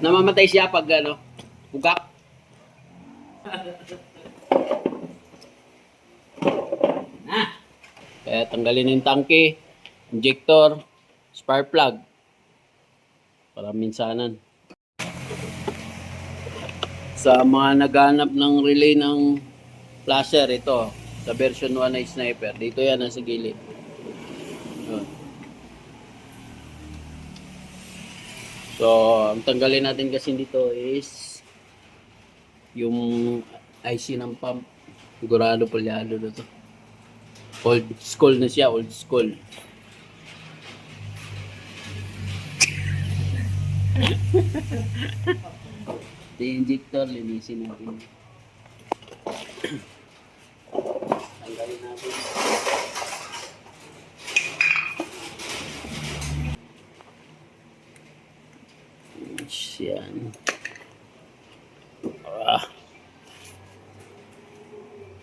Namamatay siya pag ano, bugak. Na. Kaya tanggalin yung tangke, injector, spark plug. Para minsanan. Sa mga naghanap ng relay ng flasher, ito. Sa version 1 na sniper. Dito yan, nasa gilid. Yun. So, ang tanggalin natin kasi dito is yung IC ng pump. Sigurado palyado na to. Old school na siya, old school. Ito yung injector, linisin natin. Tanggalin natin. Yan.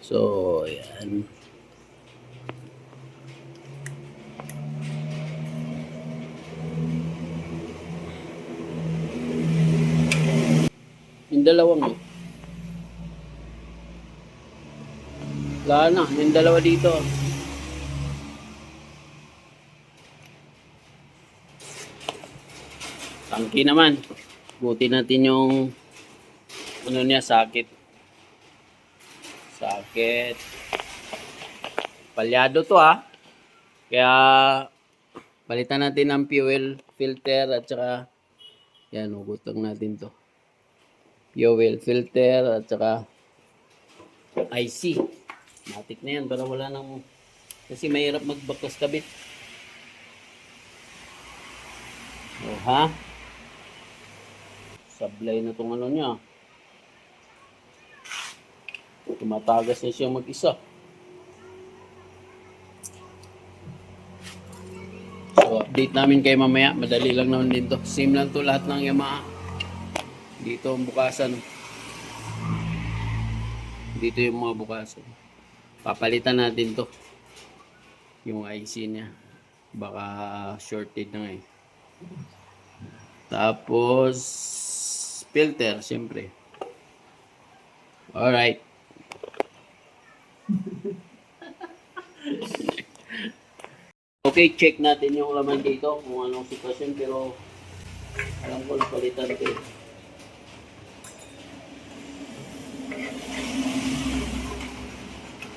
So, yan. Yung dalawang yun. Wala na, yung dalawa dito. Tangki naman. Buti natin yung ano niya, sakit. Sakit. Palyado to ha. Kaya palitan natin ng fuel filter at saka yan, hugutang natin to. Fuel filter at saka IC. Matik na yan para wala nang kasi mahirap magbakas kabit. Oh, ha? Sablay na tong ano niya. Tumatagas na siya mag-isa. So, update namin kayo mamaya. Madali lang naman din to. Same lang to lahat ng Yamaha. Dito ang bukasan. Dito yung mga bukasan. Papalitan natin to. Yung IC niya. Baka shorted na ngayon. Tapos, filter, siyempre. Alright. Okay, check natin yung laman dito kung anong sitwasyon, pero alam ko palitan ko.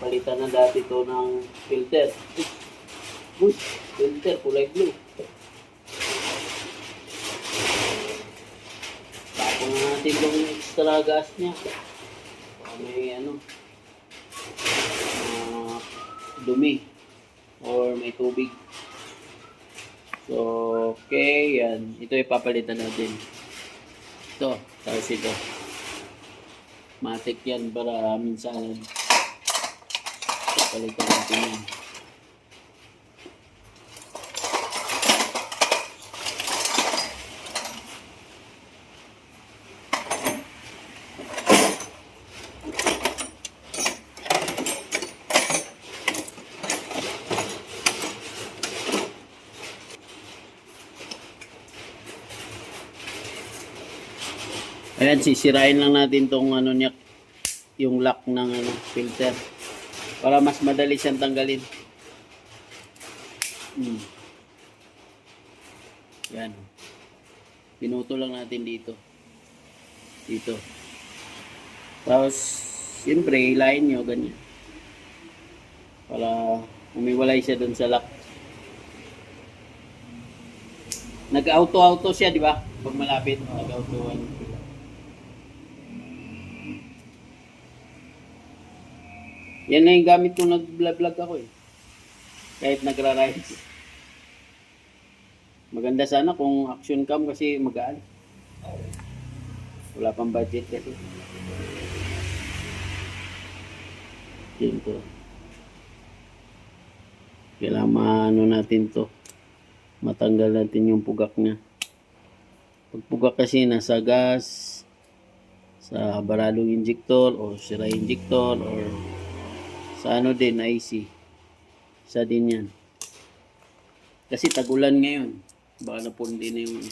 Palitan na dati to ng filter. Uy, filter, kulay blue. Tapos na natin yung extra gas niya. May ano, dumi or may tubig. So, okay, yan. Ito ipapalitan natin. Ito, tapos ito. Matik yan para minsan palitan natin yan. Ayan, sisirain lang natin tong ano niya, yung lock ng ano, filter. Para mas madali siyang tanggalin. Yan. Pinuto lang natin dito. Dito. Tapos, siyempre, hilahin nyo, ganyan. Para umiwalay siya dun sa lock. Nag-auto-auto siya, di ba? Pag malapit, nag-auto-auto. Yan na yung gamit kong nag-vlog ako eh. Kahit nagra-rides. Maganda sana kung action cam kasi magaan. Wala pang budget kasi. Dito. Kailangan maano natin to. Matanggal natin yung pugak niya. Pag pugak kasi nasa gas, sa baradong injector o sira injector or sa ano din, IC. Isa din yan. Kasi tagulan ngayon. Baka napundi na yung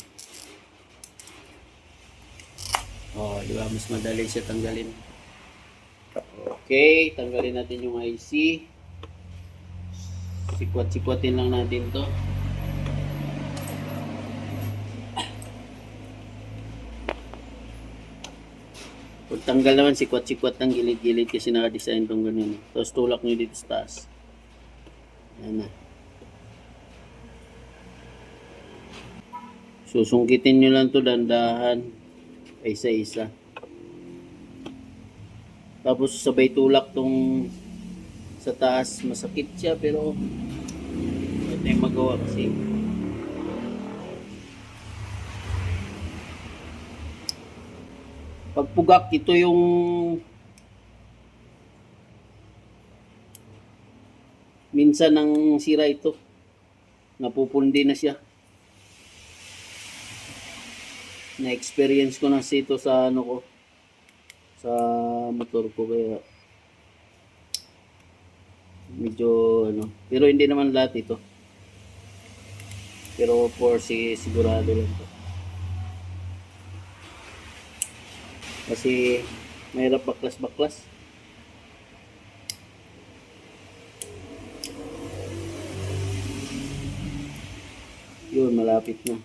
Oh, di ba? Mas madali siya tanggalin. Okay, tanggalin natin yung IC. Sikwat-sikwatin lang natin to. Pag tanggal naman, sikwat-sikwat ng gilid-gilid kasi naka-design tong ganyan. Tapos tulak nyo dito sa taas. Yan na. Susungkitin nyo lang to dandahan. Isa-isa. Tapos sabay tulak tong sa taas. Masakit siya pero ito yung magawa kasi. Pagpugak, ito yung minsan ng sira ito. Napupundi na siya. Na-experience ko na ito sa ano ko. Sa motor ko kaya medyo ano. Pero hindi naman lahat ito. Pero for sigurado lang to. Kasi mahirap baklas-baklas. Yun, malapit na.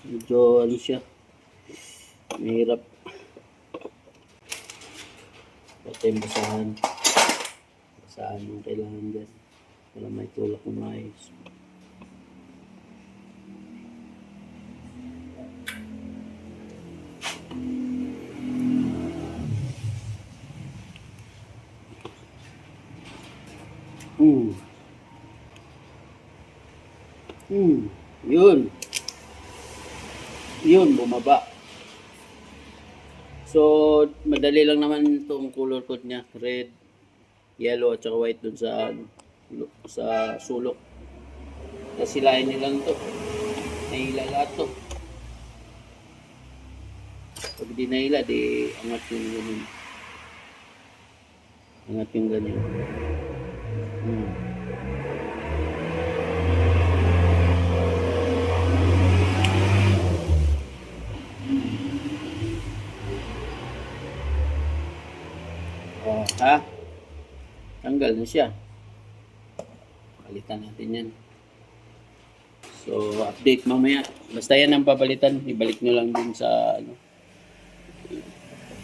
Medyo ano siya. Mahirap. Pati yung basahan. Basahan yung kailangan dyan. Para may tulak ng maayos. Yun. Yun, bumaba. So, madali lang naman itong color code niya. Red, yellow, at saka white dun sa sulok. Nasilayan nyo lang ito. Nahila lahat to. Pag di nahila, di angat yung ganyan. Angat yung ganyan. Ha? Tanggal na siya. Palitan natin yan. So, update mamaya. Basta yan ang papalitan. Ibalik nyo lang din sa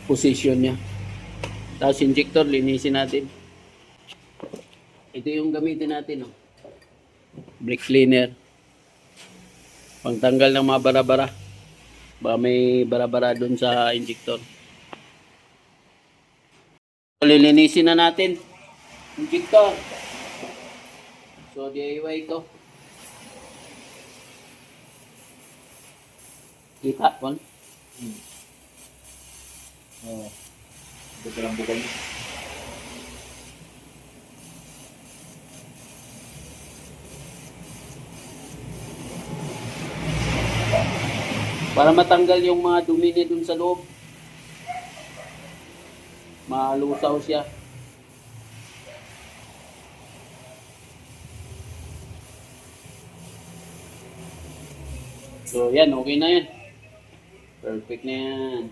position niya. Tapos injector, linisin natin. Ito yung gamitin natin. Brake cleaner. Pangtanggal ng mga bara-bara. Baka may bara-bara dun sa injector. Lilinisin na natin. Injector. So, DIY ito. Kita, Juan? Oo. Ito lang bukal niya. Para matanggal yung mga dumi niya dun sa loob. Malusaw siya. So, yan. Okay na yan. Perfect na yan.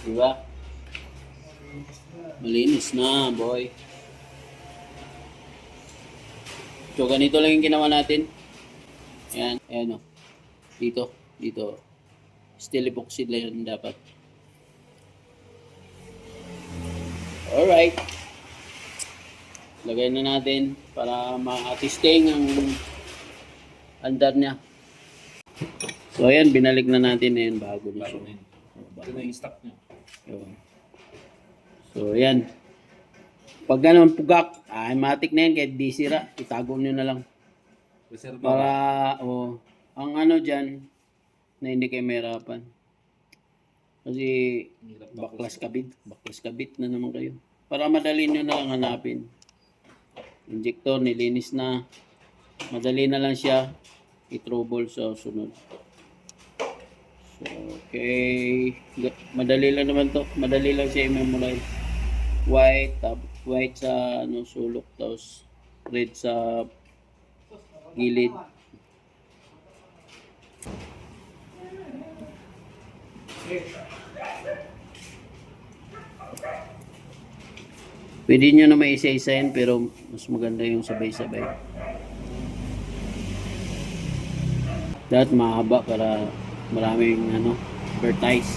Diba? Malinis na, boy. So, ganito lang yung ginawa natin. Ayan, ayan o. Dito. Steel epoxy lang yun dapat. Alright. Lagay na natin para ma-testing ang andar niya. So, ayan, binalik na natin na yun bago na siya. Ito na yung stock niya. So, ayan. Pag ganun pugak, matik na yan kahit di sira. Itago nyo na lang. Reserva Para, ba? ang ano dyan, na hindi kayo mahirapan. Kasi, baklas kabit na naman kayo. Para madali nyo na lang hanapin. Injector, nilinis na. Madali na lang siya i-trouble sa sunod. So, okay. Madali lang naman to. Madali lang siya i-memorize. White sa ano, sulok, tapos red sa gilid. Pwede nyo na may isa-isahin pero mas maganda yung sabay-sabay. Dapat mahaba para maraming ano, advertise.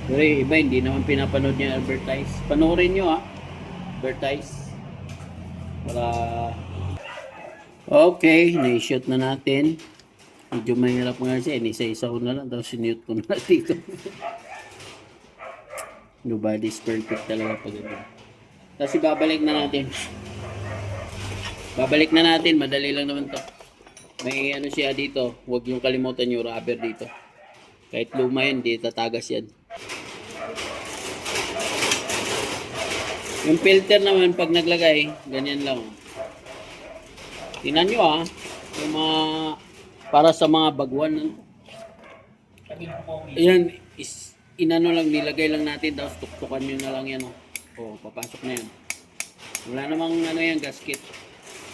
Pero yung iba hindi naman pinapanood niya advertise. Panoorin nyo ha. Advertise. Para okay, na-shoot na natin. Medyo mahirap nga siya. Inisa-isa ko na lang. Tapos sinute ko na dito. Nobody's perfect talaga pag ito. Tapos babalik na natin. Babalik na natin. Madali lang naman to. May ano siya dito. Huwag yung kalimutan yung rubber dito. Kahit luma yun, di tatagas yan. Yung filter naman pag naglagay, ganyan lang. Tingnan nyo ah. Yung mga, para sa mga bagwan. Ayan, inano lang, nilagay lang natin. Tapos tuktukan nyo na lang yan. Oh, papasok na yan. Wala namang ano yan, gasket.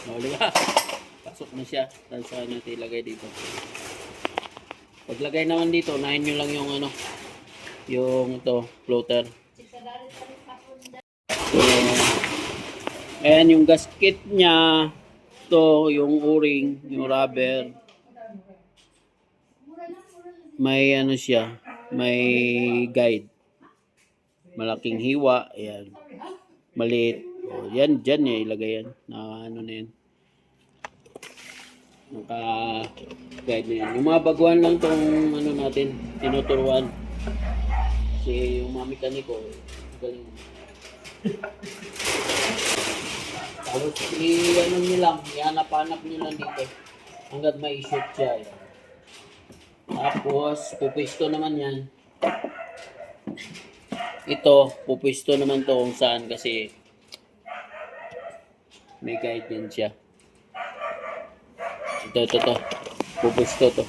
O, diba? Pasok na siya. Tapos natin ilagay dito. Paglagay naman dito, unahin nyo lang yung ano, yung ito, floater. So, ayan yung gasket niya. Ito, yung o-ring, yung rubber. May ano siya, may guide. Malaking hiwa, ayan. Maliit. O, yan, dyan niya ilagay yan. Na ano na yan. Naka-guide na yan. Yung mga baguhan lang tong ano natin, tinuturuan. Kasi yung mga mekaniko, galing. Tapos i-ano nyo lang, ihanap-hanap nyo lang dito. Hanggat may shoot siya. Yan. Tapos, pupisto naman yan. Ito, pupisto naman to kung saan kasi may guide din siya. Ito. Pupisto to.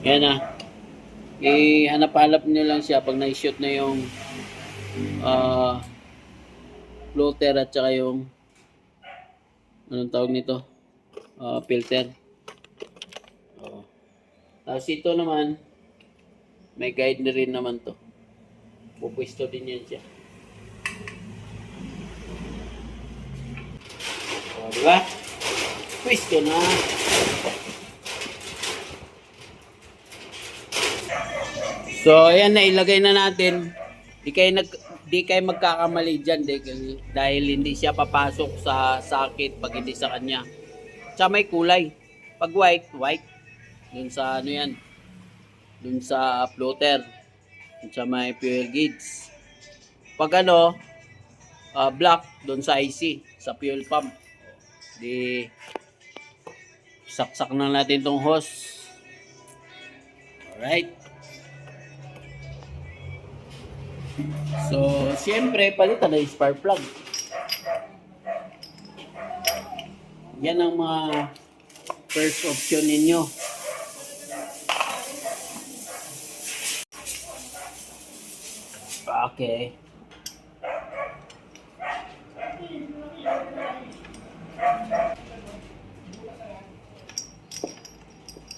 Yan ah. Ihanap-hanap nyo lang siya pag na-shoot na yung floater at saka yung anong tawag nito? Filter. Tapos ito naman, may guide na rin naman to. Pupwesto din yan siya. O, diba? Pwesto na. So, ayan na, ilagay na natin. Di kayo magkakamali dyan dahil hindi siya papasok sa sakit pag hindi sa kanya. Tsaka may kulay. Pag white. Dun sa ano yan. Dun sa floater. Dun sa may fuel gauge. Pag ano, black, dun sa IC, sa fuel pump. Di, saksak na natin tong hose. Alright. So, siyempre, palitan na yung spark plug. Yan ang mga first option ninyo. Okay.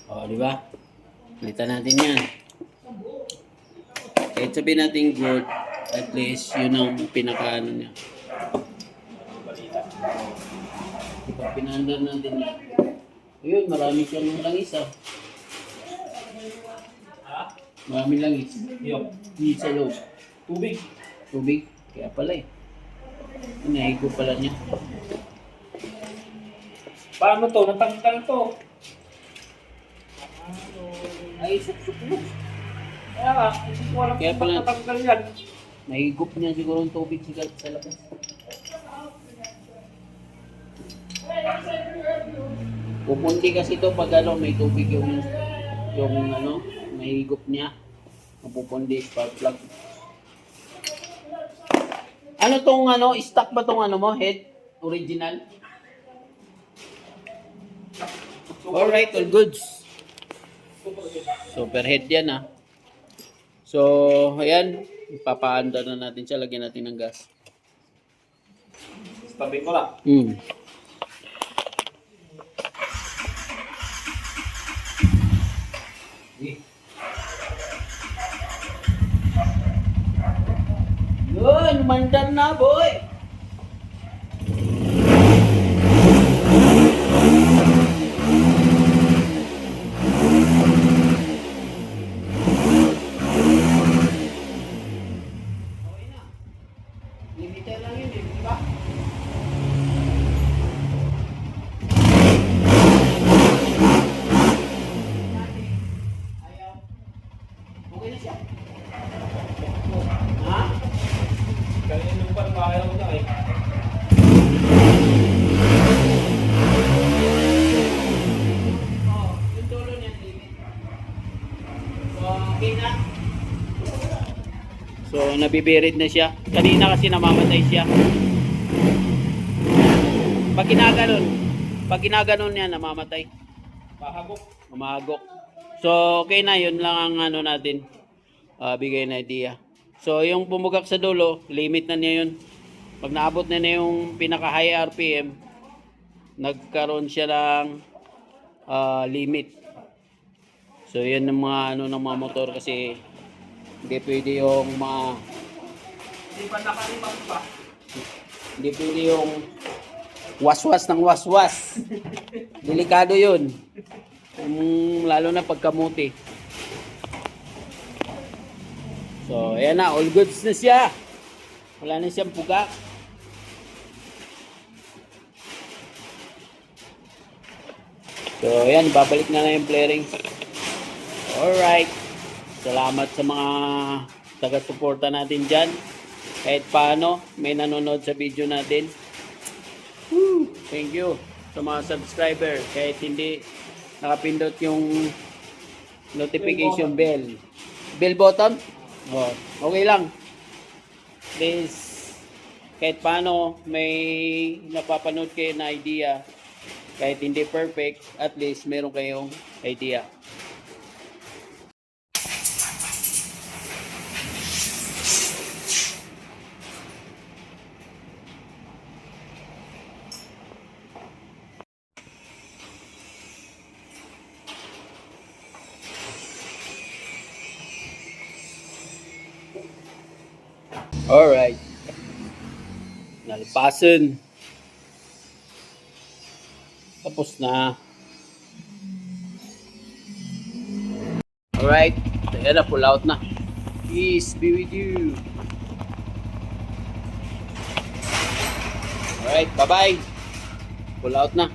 O, di ba? Palitan natin yan. Kahit sabihin natin good, at least yun ang pinakaano niya. Pag pinandar natin yan. Ayun, marami siyang langis ah. Marami langis. Yung sa loob. Tubig. Kaya pala eh. Nahigo pala niya. Paano to? Natanggal to. Ay, suksok mo. Kaya nga, hindi ko alam Kaya kung pala- ba't natanggal yan. Nahigop niya siguro ng tubig sa labas. Pupunti kasi ito pag ano, may tubig yung ano, nahigop niya. Mapupundi, spark plug. Ano tong stock ba tong mo, head? Original? Alright, all goods. Super head yan ah. So, ayan. Ipapaanda na natin siya. Lagyan natin ng gas. Tabi ko lang. Yun, mandar na boy! Limiter lang yun, di ba? Ayaw. Okay na siya. Ha? Ganyan yung pagkakayaw na eh. Oh, yung dulo niya limit. So, okay na. So, nabibirit na siya. Kanina kasi namamatay siya. Pag ginaganon niya, namamatay. Mahagok. Umagok. So, okay na. Yun lang ang natin. Bigay na idea. So, yung pumugak sa dulo, limit na niya yun. Pag naabot na yung pinaka-high RPM, nagkaroon siya ng limit. So, yun ang mga ng mga motor kasi hindi pwede yung Hindi pa nakalimang pa. hindi pwede yung waswas ng waswas. Delikado yun. Lalo na pagkamuti. So, ayan na. All goods na siya. Wala na siyang puga. So, ayan. Babalik na yung flaring. Alright. Salamat sa mga taga-suporta natin dyan. Kahit paano, may nanonood sa video natin. Woo! Thank you sa mga subscriber. Kahit hindi nakapindot yung notification bell. Bell button? Oh, okay lang. Please, kahit paano may napapanood kayo na idea. Kahit hindi perfect, at least meron kayong idea. Alright. Nalpasan. Tapos na. Alright. Ayan na, pull out na. Peace be with you. Alright, bye-bye. Pull out na.